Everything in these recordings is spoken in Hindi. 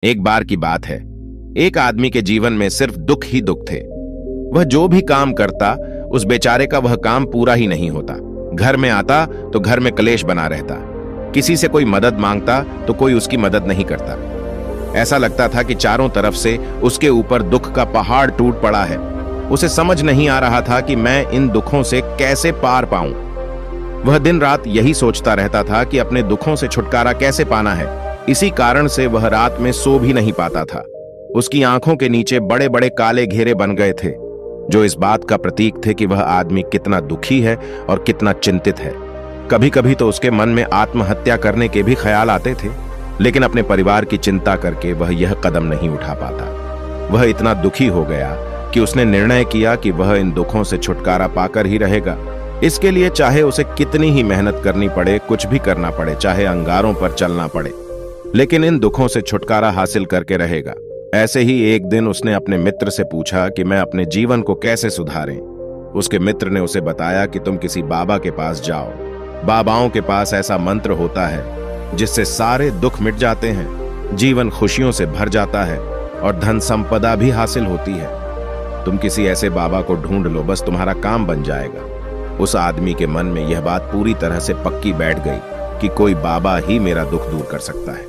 एक बार की बात है, एक आदमी के जीवन में सिर्फ दुख ही दुख थे। वह जो भी काम करता, उस बेचारे का वह काम पूरा ही नहीं होता। घर में आता तो घर में कलेश बना रहता। किसी से कोई मदद मांगता तो कोई उसकी मदद नहीं करता। ऐसा लगता था कि चारों तरफ से उसके ऊपर दुख का पहाड़ टूट पड़ा है। उसे समझ नहीं आ रहा था कि मैं इन दुखों से कैसे पार पाऊं। वह दिन रात यही सोचता रहता था कि अपने दुखों से छुटकारा कैसे पाना है। इसी कारण से वह रात में सो भी नहीं पाता था। उसकी आंखों के नीचे बड़े बड़े काले घेरे बन गए थे, जो इस बात का प्रतीक थे कि वह आदमी कितना दुखी है और कितना चिंतित है। कभी कभी तो उसके मन में आत्महत्या करने के भी ख्याल आते थे, लेकिन अपने परिवार की चिंता करके वह यह कदम नहीं उठा पाता। वह इतना दुखी हो गया कि उसने निर्णय किया कि वह इन दुखों से छुटकारा पाकर ही रहेगा। इसके लिए चाहे उसे कितनी ही मेहनत करनी पड़े, कुछ भी करना पड़े, चाहे अंगारों पर चलना पड़े, लेकिन इन दुखों से छुटकारा हासिल करके रहेगा। ऐसे ही एक दिन उसने अपने मित्र से पूछा कि मैं अपने जीवन को कैसे सुधारें। उसके मित्र ने उसे बताया कि तुम किसी बाबा के पास जाओ। बाबाओं के पास ऐसा मंत्र होता है जिससे सारे दुख मिट जाते हैं, जीवन खुशियों से भर जाता है और धन संपदा भी हासिल होती है। तुम किसी ऐसे बाबा को ढूंढ लो, बस तुम्हारा काम बन जाएगा। उस आदमी के मन में यह बात पूरी तरह से पक्की बैठ गई कि कोई बाबा ही मेरा दुख दूर कर सकता है,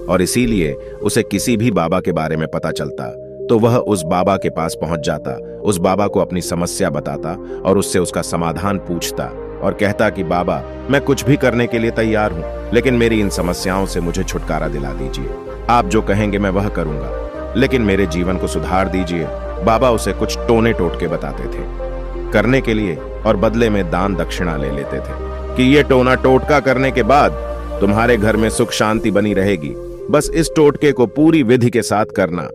और इसीलिए उसे किसी भी बाबा के बारे में पता चलता तो वह उस बाबा के पास पहुंच जाता, उस बाबा को अपनी समस्या बताता और उससे उसका समाधान पूछता और कहता कि बाबा, मैं कुछ भी करने के लिए तैयार हूं, लेकिन मेरी इन समस्याओं से मुझे छुटकारा दिला दीजिए। आप जो कहेंगे मैं वह करूंगा, लेकिन मेरे जीवन को सुधार दीजिए। बाबा उसे कुछ टोने टोटके बताते थे करने के लिए और बदले में दान दक्षिणा ले लेते थे कि ये टोना टोटका करने के बाद तुम्हारे घर में सुख शांति बनी रहेगी, बस इस टोटके को पूरी विधि के साथ करना।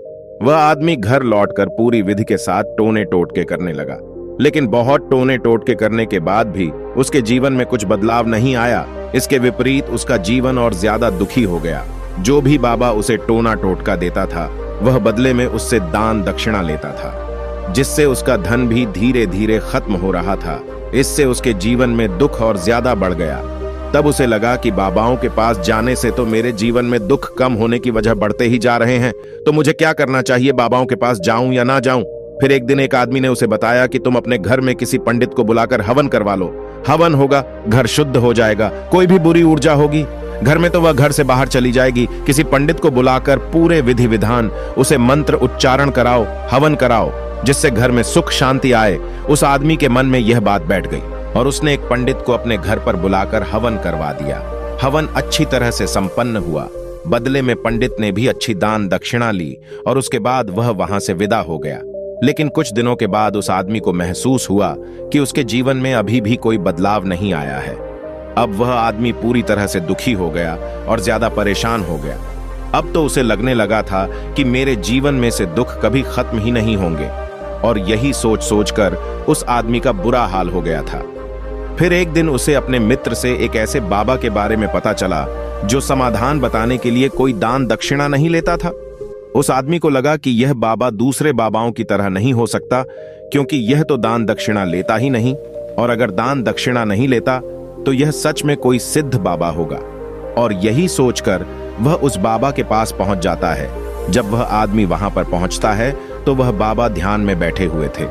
वह आदमी घर लौटकर पूरी विधि के साथ टोने टोटके करने लगा, लेकिन बहुत टोने टोटके करने के बाद भी उसके जीवन में कुछ बदलाव नहीं आया। इसके विपरीत उसका जीवन और ज्यादा दुखी हो गया। जो भी बाबा उसे टोना टोटका देता था, वह बदले में उससे दान दक्षिणा लेता था, जिससे उसका धन भी धीरे धीरे खत्म हो रहा था। इससे उसके जीवन में दुख और ज्यादा बढ़ गया। तब उसे लगा कि बाबाओं के पास जाने से तो मेरे जीवन में दुख कम होने की वजह बढ़ते ही जा रहे हैं, तो मुझे क्या करना चाहिए, बाबाओं के पास जाऊं या ना जाऊं। फिर एक दिन एक आदमी ने उसे बताया कि तुम अपने घर में किसी पंडित को बुलाकर हवन करवा लो। हवन होगा, घर शुद्ध हो जाएगा, कोई भी बुरी ऊर्जा होगी घर में तो वह घर से बाहर चली जाएगी। किसी पंडित को बुलाकर पूरे विधि विधान उसे मंत्र उच्चारण कराओ, हवन कराओ, जिससे घर में सुख शांति आए। उस आदमी के मन में यह बात बैठ गई और उसने एक पंडित को अपने घर पर बुलाकर हवन करवा दिया। हवन अच्छी तरह से संपन्न हुआ। बदले में पंडित ने भी अच्छी दान दक्षिणा ली और उसके बाद वह वहां से विदा हो गया। लेकिन कुछ दिनों के बाद उस आदमी को महसूस हुआ कि उसके जीवन में अभी भी कोई बदलाव नहीं आया है। अब वह आदमी पूरी तरह से दुखी हो गया और ज्यादा परेशान हो गया। अब तो उसे लगने लगा था कि मेरे जीवन में से दुख कभी खत्म ही नहीं होंगे, और यही सोच सोचकर उस आदमी का बुरा हाल हो गया था। फिर एक दिन उसे अपने मित्र से एक ऐसे बाबा के बारे में पता चला जो समाधान बताने के लिए कोई दान दक्षिणा नहीं लेता था। उस आदमी को लगा कि यह बाबा दूसरे बाबाओं की तरह नहीं हो सकता, क्योंकि यह तो दान दक्षिणा लेता ही नहीं, और अगर दान दक्षिणा नहीं लेता तो यह सच में कोई सिद्ध बाबा होगा। और यही सोचकर वह उस बाबा के पास पहुंच जाता है। जब वह आदमी वहां पर पहुंचता है तो वह बाबा ध्यान में बैठे हुए थे।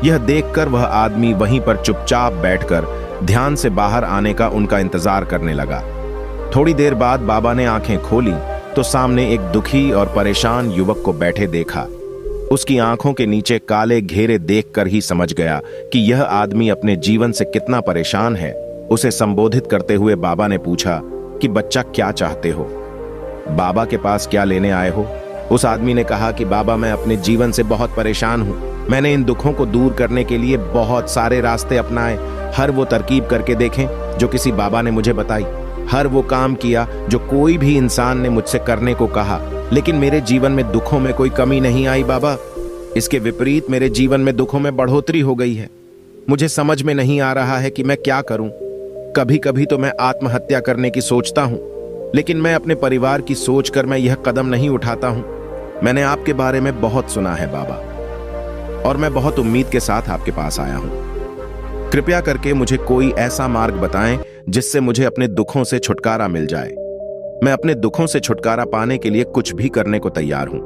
यह देखकर वह आदमी वहीं पर चुपचाप बैठकर ध्यान से बाहर आने का उनका इंतजार करने लगा। थोड़ी देर बाद बाबा ने आंखें खोली तो सामने एक दुखी और परेशान युवक को बैठे देखा। उसकी आंखों के नीचे काले घेरे देखकर ही समझ गया कि यह आदमी अपने जीवन से कितना परेशान है। उसे संबोधित करते हुए बाबा ने पूछा कि बच्चा, क्या चाहते हो? बाबा के पास क्या लेने आए हो? उस आदमी ने कहा कि बाबा, मैं अपने जीवन से बहुत परेशान हूं। मैंने इन दुखों को दूर करने के लिए बहुत सारे रास्ते अपनाए, हर वो तरकीब करके देखें जो किसी बाबा ने मुझे बताई, हर वो काम किया जो कोई भी इंसान ने मुझसे करने को कहा, लेकिन मेरे जीवन में दुखों में कोई कमी नहीं आई बाबा। इसके विपरीत मेरे जीवन में दुखों में बढ़ोतरी हो गई है। मुझे समझ में नहीं आ रहा है कि मैं क्या करूं। कभी कभी तो मैं आत्महत्या करने की सोचता हूं, लेकिन मैं अपने परिवार की सोचकर मैं यह कदम नहीं उठाता हूं। मैंने आपके बारे में बहुत सुना है बाबा, और मैं बहुत उम्मीद के साथ आपके पास आया हूं। कृपया करके मुझे कोई ऐसा मार्ग बताएं जिससे मुझे अपने दुखों से छुटकारा मिल जाए। मैं अपने दुखों से छुटकारा पाने के लिए कुछ भी करने को तैयार हूं।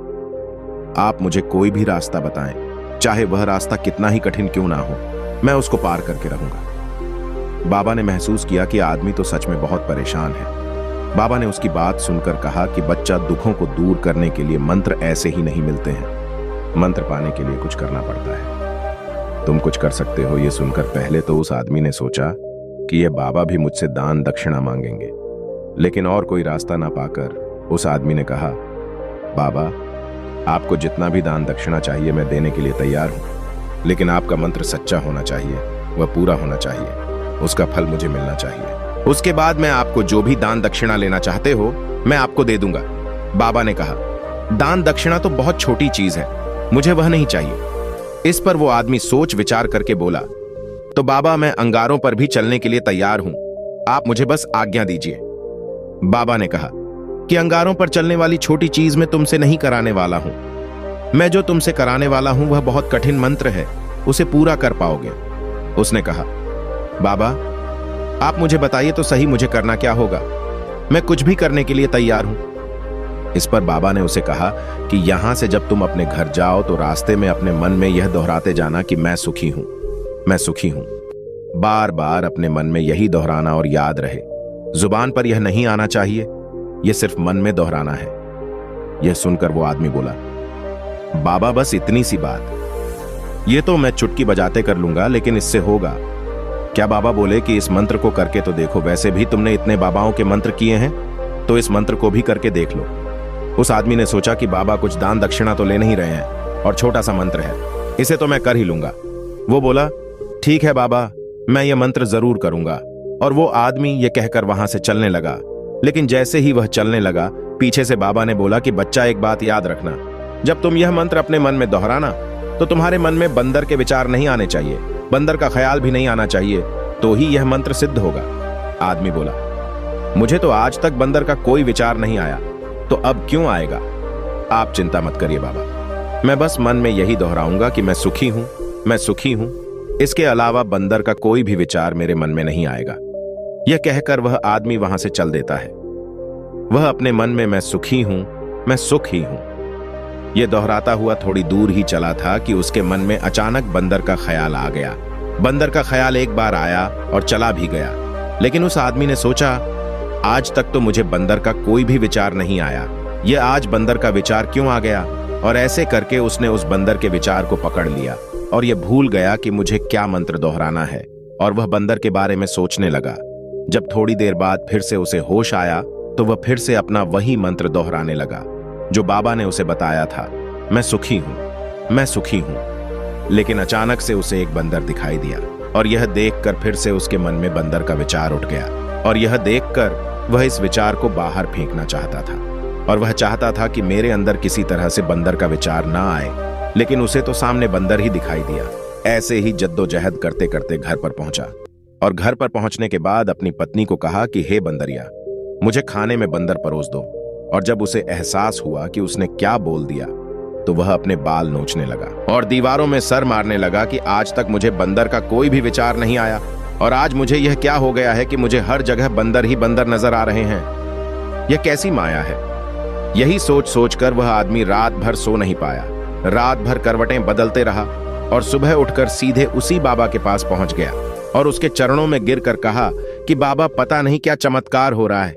आप मुझे कोई भी रास्ता बताएं, चाहे वह रास्ता कितना ही कठिन क्यों ना हो, मैं उसको पार करके रहूंगा। बाबा ने महसूस किया कि आदमी तो सच में बहुत परेशान है। बाबा ने उसकी बात सुनकर कहा कि बच्चा, दुखों को दूर करने के लिए मंत्र ऐसे ही नहीं मिलते हैं। मंत्र पाने के लिए कुछ करना पड़ता है। तुम कुछ कर सकते हो। यह सुनकर पहले तो उस आदमी ने सोचा कि यह बाबा भी मुझसे दान दक्षिणा मांगेंगे, लेकिन और कोई रास्ता ना पाकर उस आदमी ने कहा, बाबा, आपको जितना भी दान दक्षिणा चाहिए मैं देने के लिए तैयार हूं, लेकिन आपका मंत्र सच्चा होना चाहिए, वह पूरा होना चाहिए, उसका फल मुझे मिलना चाहिए। उसके बाद मैं आपको जो भी दान दक्षिणा लेना चाहते हो मैं आपको दे दूंगा। बाबा ने कहा, दान दक्षिणा तो बहुत छोटी चीज है, मुझे वह नहीं चाहिए। इस पर वो आदमी सोच विचार करके बोला, तो बाबा, मैं अंगारों पर भी चलने के लिए तैयार हूं, आप मुझे बस आज्ञा दीजिए। बाबा ने कहा कि अंगारों पर चलने वाली छोटी चीज मैं तुमसे नहीं कराने वाला हूं। मैं जो तुमसे कराने वाला हूं वह बहुत कठिन मंत्र है, उसे पूरा कर पाओगे। उसने कहा, बाबा, आप मुझे बताइए तो सही, मुझे करना क्या होगा? मैं कुछ भी करने के लिए तैयार हूं। इस पर बाबा ने उसे कहा कि यहां से जब तुम अपने घर जाओ तो रास्ते में अपने मन में यह दोहराते जाना कि मैं सुखी हूं, मैं सुखी हूं। बार बार अपने मन में यही दोहराना और याद रहे। जुबान पर यह नहीं आना चाहिए, यह सिर्फ मन में दोहराना है। यह सुनकर वो आदमी बोला, बाबा, बस इतनी सी बात, यह तो मैं चुटकी बजाते कर लूंगा, लेकिन इससे होगा क्या? बाबा बोले कि इस मंत्र को करके तो देखो, वैसे भी तुमने इतने बाबाओं के मंत्र किए हैं, तो इस मंत्र को भी करके देख लो। उस आदमी ने सोचा कि बाबा कुछ दान दक्षिणा तो ले नहीं रहे हैं और छोटा सा मंत्र है, इसे तो मैं कर ही लूंगा। वो बोला, ठीक है बाबा, मैं ये मंत्र जरूर करूंगा। और वो आदमी ये कहकर वहां से चलने लगा। लेकिन जैसे ही वह चलने लगा, पीछे से बाबा ने बोला कि बच्चा, एक बात याद रखना, जब तुम यह मंत्र अपने मन में दोहराना तो तुम्हारे मन में बंदर के विचार नहीं आने चाहिए, बंदर का ख्याल भी नहीं आना चाहिए, तो ही यह मंत्र सिद्ध होगा। आदमी बोला, मुझे तो आज तक बंदर का कोई विचार नहीं आया, तो अब क्यों आएगा? आप चिंता मत करिए बाबा, मैं बस मन में यही दोहराऊंगा कि मैं सुखी हूं, मैं सुखी हूं। इसके अलावा बंदर का कोई भी विचार मेरे मन में नहीं आएगा। यह कहकर वह आदमी वहां से चल देता है। वह अपने मन में मैं सुखी हूं, मैं सुख ही हूं, यह दोहराता हुआ थोड़ी दूर ही चला था कि उसके मन में अचानक बंदर का ख्याल आ गया। बंदर का ख्याल एक बार आया और चला भी गया, लेकिन उस आदमी ने सोचा, आज तक तो मुझे बंदर का कोई भी विचार नहीं आया, यह आज बंदर का विचार क्यों आ गया? और ऐसे करके उसने उस बंदर के विचार को पकड़ लिया और यह भूल गया कि मुझे क्या मंत्र दोहराना है, और वह बंदर के बारे में सोचने लगा। जब थोड़ी देर बाद फिर से उसे होश आया तो वह फिर से अपना वही मंत्र दोहराने लगा जो बाबा ने उसे बताया था, मैं सुखी हूं, मैं सुखी हूं। लेकिन अचानक से उसे एक बंदर दिखाई दिया और यह देखकर फिर से उसके मन में बंदर का विचार उठ गया, और यह देखकर वह इस विचार को बाहर फेंकना चाहता था, और वह चाहता था कि मेरे अंदर किसी तरह से बंदर का विचार ना आए, लेकिन उसे तो सामने बंदर ही दिखाई दिया। ऐसे ही जद्दोजहद करते करते घर पर पहुंचा, और घर पर पहुंचने के बाद अपनी पत्नी को कहा कि हे बंदरिया, मुझे खाने में बंदर परोस दो। और जब उसे एहसास हुआ कि उसने क्या बोल दिया तो वह अपने बाल नोचने लगा और दीवारों में सर मारने लगा कि आज तक मुझे बंदर का कोई भी विचार नहीं आया, और आज मुझे यह क्या हो गया है कि मुझे हर जगह बंदर ही बंदर नजर आ रहे हैं। यह कैसी माया है? यही सोच सोचकर वह आदमी रात भर सो नहीं पाया। रात भर करवटें बदलते रहा और सुबह उठकर सीधे उसी बाबा के पास पहुंच गया और उसके चरणों में गिरकर कहा कि बाबा, पता नहीं क्या चमत्कार हो रहा है,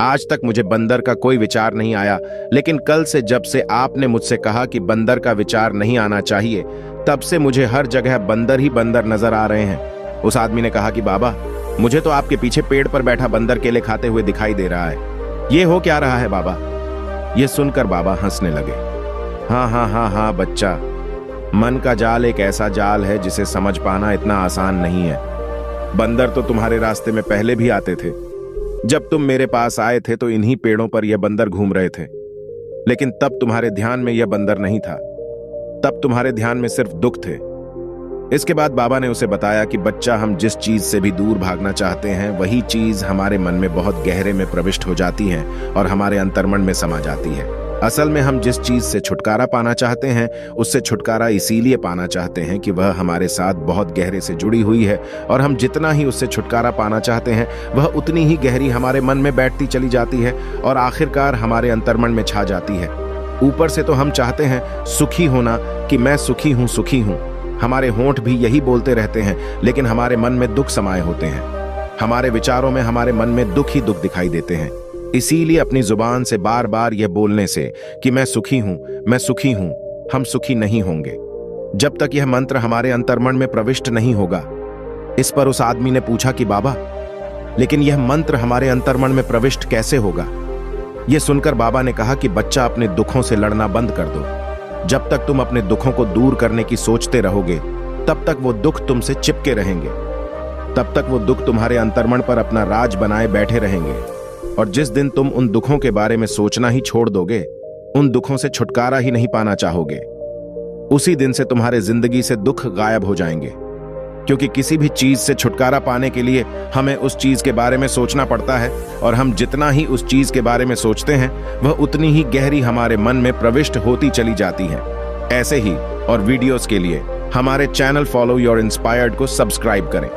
आज तक मुझे बंदर का कोई विचार नहीं आया, लेकिन कल से जब से आपने मुझसे कहा कि बंदर का विचार नहीं आना चाहिए, तब से मुझे हर जगह बंदर ही बंदर नजर आ रहे हैं। उस आदमी ने कहा कि बाबा, मुझे तो आपके पीछे पेड़ पर बैठा बंदर केले खाते हुए दिखाई दे रहा है, ये हो क्या रहा है बाबा? यह सुनकर बाबा हंसने लगे। हाँ हाँ हाँ हाँ बच्चा, मन का जाल एक ऐसा जाल है जिसे समझ पाना इतना आसान नहीं है। बंदर तो तुम्हारे रास्ते में पहले भी आते थे। जब तुम मेरे पास आए थे तो इन्हीं पेड़ों पर यह बंदर घूम रहे थे, लेकिन तब तुम्हारे ध्यान में यह बंदर नहीं था, तब तुम्हारे ध्यान में सिर्फ दुख थे। इसके बाद बाबा ने उसे बताया कि बच्चा, हम जिस चीज से भी दूर भागना चाहते हैं वही चीज हमारे मन में बहुत गहरे में प्रविष्ट हो जाती है और हमारे अंतर्मन में समा जाती है। असल में हम जिस चीज से छुटकारा पाना चाहते हैं उससे छुटकारा इसीलिए पाना चाहते हैं कि वह हमारे साथ बहुत गहरे से जुड़ी हुई है, और हम जितना ही उससे छुटकारा पाना चाहते हैं वह उतनी ही गहरी हमारे मन में बैठती चली जाती है और आखिरकार हमारे अंतर्मन में छा जाती है। ऊपर से तो हम चाहते हैं सुखी होना, कि मैं सुखी हूं सुखी हूं। हमारे होंठ भी यही बोलते रहते हैं, लेकिन हमारे मन में दुख समाये होते हैं। हमारे विचारों में हमारे मन में दुख ही दुख दिखाई देते हैं। इसीलिए अपनी जुबान से बार बार यह बोलने से कि मैं सुखी हूं मैं सुखी हूं, हम सुखी नहीं होंगे जब तक यह मंत्र हमारे अंतर्मन में प्रविष्ट नहीं होगा। इस पर उस आदमी ने पूछा कि बाबा, लेकिन यह मंत्र हमारे अंतर्मन में प्रविष्ट कैसे होगा? यह सुनकर बाबा ने कहा कि बच्चा, अपने दुखों से लड़ना बंद कर दो। जब तक तुम अपने दुखों को दूर करने की सोचते रहोगे तब तक वो दुख तुमसे चिपके रहेंगे, तब तक वो दुख तुम्हारे अंतर्मन पर अपना राज बनाए बैठे रहेंगे। और जिस दिन तुम उन दुखों के बारे में सोचना ही छोड़ दोगे, उन दुखों से छुटकारा ही नहीं पाना चाहोगे, उसी दिन से तुम्हारे जिंदगी से दुख गायब हो जाएंगे। क्योंकि किसी भी चीज से छुटकारा पाने के लिए हमें उस चीज के बारे में सोचना पड़ता है, और हम जितना ही उस चीज के बारे में सोचते हैं वह उतनी ही गहरी हमारे मन में प्रविष्ट होती चली जाती है। ऐसे ही और वीडियोस के लिए हमारे चैनल फॉलो योर इंस्पायर्ड को सब्सक्राइब करें।